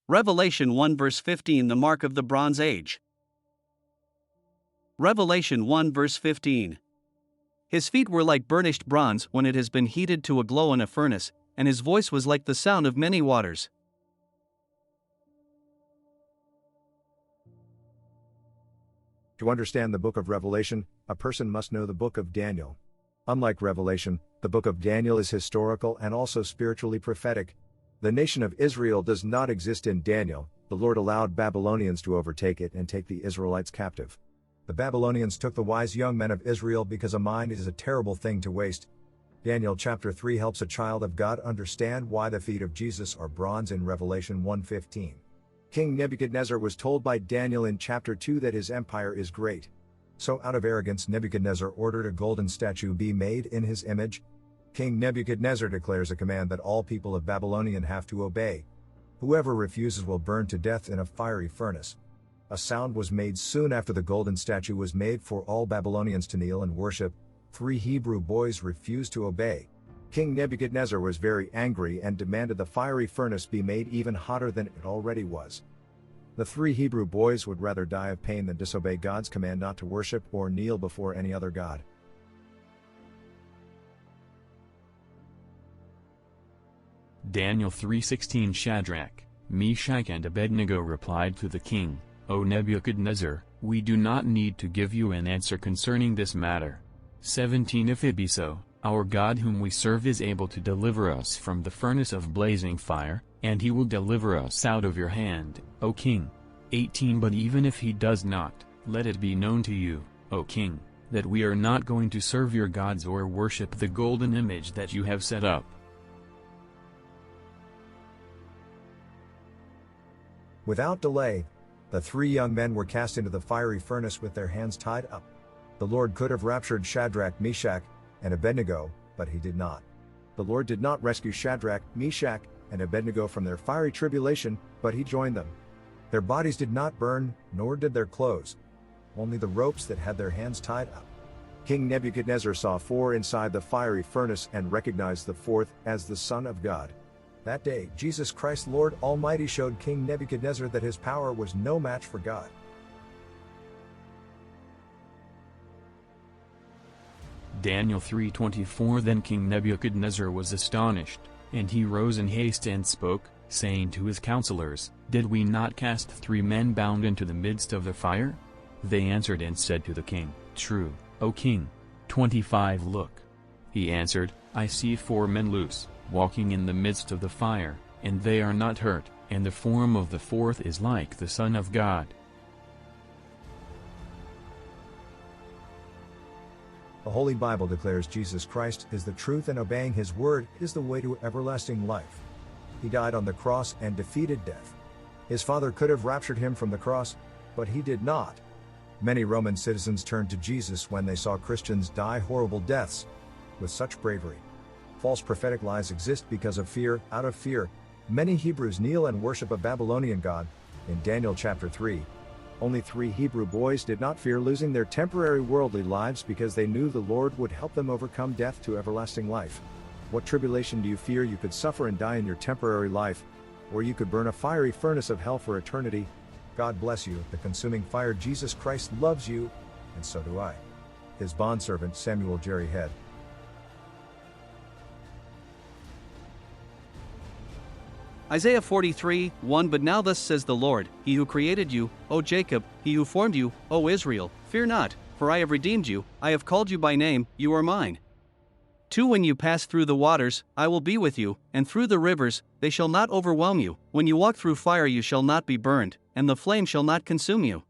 Revelation 1 verse 15 The mark of the Bronze Age. Revelation 1 verse 15. His feet were like burnished bronze when it has been heated to a glow in a furnace, and his voice was like the sound of many waters. To understand the book of Revelation, a person must know the book of Daniel. Unlike Revelation, the book of Daniel is historical and also spiritually prophetic. The nation of Israel does not exist in Daniel. The Lord allowed Babylonians to overtake it and take the Israelites captive. The Babylonians took the wise young men of Israel because a mind is a terrible thing to waste. Daniel chapter 3 helps a child of God understand why the feet of Jesus are bronze in Revelation 1:15. King Nebuchadnezzar was told by Daniel in chapter 2 that his empire is great. So out of arrogance Nebuchadnezzar ordered a golden statue be made in his image. King Nebuchadnezzar declares a command that all people of Babylonian have to obey. Whoever refuses will burn to death in a fiery furnace. A sound was made soon after the golden statue was made for all Babylonians to kneel and worship. 3 Hebrew boys refused to obey. King Nebuchadnezzar was very angry and demanded the fiery furnace be made even hotter than it already was. The 3 Hebrew boys would rather die of pain than disobey God's command not to worship or kneel before any other god. Daniel 3:16 Shadrach, Meshach and Abednego replied to the king, O Nebuchadnezzar, we do not need to give you an answer concerning this matter. 17 If it be so, our God whom we serve is able to deliver us from the furnace of blazing fire, and he will deliver us out of your hand, O king. 18 But even if he does not, let it be known to you, O king, that we are not going to serve your gods or worship the golden image that you have set up. Without delay, the 3 young men were cast into the fiery furnace with their hands tied up. The Lord could have raptured Shadrach, Meshach, and Abednego, but he did not. The Lord did not rescue Shadrach, Meshach, and Abednego from their fiery tribulation, but he joined them. Their bodies did not burn, nor did their clothes. Only the ropes that had their hands tied up. King Nebuchadnezzar saw 4 inside the fiery furnace and recognized the 4th as the Son of God. That day, Jesus Christ Lord Almighty showed King Nebuchadnezzar that his power was no match for God. Daniel 3:24 Then King Nebuchadnezzar was astonished, and he rose in haste and spoke, saying to his counselors, Did we not cast 3 men bound into the midst of the fire? They answered and said to the king, True, O king. 25 Look. He answered, I see 4 men loose, walking in the midst of the fire, and they are not hurt, and the form of the 4th is like the Son of God. The Holy Bible declares Jesus Christ is the truth, and obeying his word is the way to everlasting life. He died on the cross and defeated death. His Father could have raptured him from the cross, but he did not. Many Roman citizens turned to Jesus when they saw Christians die horrible deaths with such bravery. False prophetic lies exist because of fear. Out of fear, many Hebrews kneel and worship a Babylonian god. In Daniel chapter 3, only 3 Hebrew boys did not fear losing their temporary worldly lives because they knew the Lord would help them overcome death to everlasting life. What tribulation do you fear? You could suffer and die in your temporary life, or you could burn a fiery furnace of hell for eternity. God bless you, the consuming fire. Jesus Christ loves you, and so do I. His bondservant Samuel Jerry Head. Isaiah 43:1 But now thus says the Lord, He who created you, O Jacob, He who formed you, O Israel, fear not, for I have redeemed you, I have called you by name, you are mine. 2 When you pass through the waters, I will be with you, and through the rivers, they shall not overwhelm you. When you walk through fire you shall not be burned, and the flame shall not consume you.